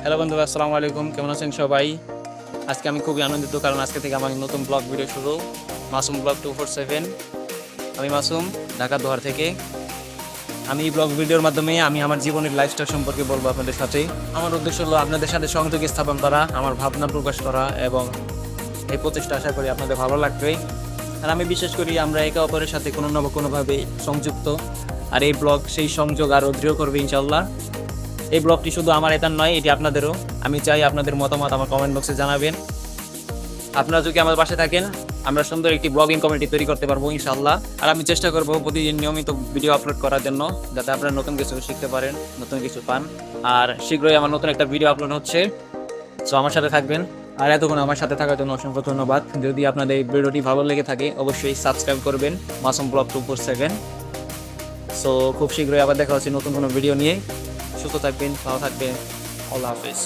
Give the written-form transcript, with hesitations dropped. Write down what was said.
Hello বন্ধুরা, আসসালামু আলাইকুম। কেমন আছেন সবাই? আজকে আমি খুবই আনন্দিত, কারণ আজকে থেকে আমার নতুন ব্লগ ভিডিও শুরু। মাসুম ব্লগ 247। আমি মাসুম, ঢাকা দোহার থেকে। আমি এই ব্লগ ভিডিওর মাধ্যমে আমি আমার জীবনের লাইফস্টাইল সম্পর্কে বলবো আপনাদের সাথে। আমার উদ্দেশ্য হলো আপনাদের সাথে সংযোগ স্থাপন করা, আমার ভাবনা প্রকাশ করা, এবং এই প্রচেষ্টা আশা করি আপনাদের ভালো লাগবে। আর আমি বিশ্বাস করি আমরা একে অপরের সাথে কোনো না কোনোভাবে সংযুক্ত। আর এই ব্লগ সেই সংযোগ আরও দৃঢ় করবে ইনশাল্লাহ। এই ব্লগটি শুধু আমার একার নয়, এটি আপনাদেরও। আমি চাই আপনাদের মতামত আমার কমেন্ট বক্সে জানাবেন। আপনারা যদি আমার পাশে থাকেন, আমরা সুন্দর একটি ব্লগিং কমিউনিটি তৈরি করতে পারবো ইনশাআল্লাহ। আর আমি চেষ্টা করব প্রতিদিন নিয়মিত ভিডিও আপলোড করার জন্য, যাতে আপনারা নতুন কিছু শিখতে পারেন, নতুন কিছু পান। আর শীঘ্রই আমার নতুন একটা ভিডিও আপলোড হচ্ছে, সো আমার সাথে থাকবেন। আর এতক্ষণ আমার সাথে থাকার জন্য অসংখ্য ধন্যবাদ। যদি আপনাদের এই ভিডিওটি ভালো লেগে থাকে, অবশ্যই সাবস্ক্রাইব করবেন মাসুম ব্লগ 247। সো খুব শীঘ্রই আবার দেখা হচ্ছে নতুন কোনো ভিডিও নিয়ে। সুস্থ থাকবেন, ভালো থাকবেন। আল্লাহ হাফেজ।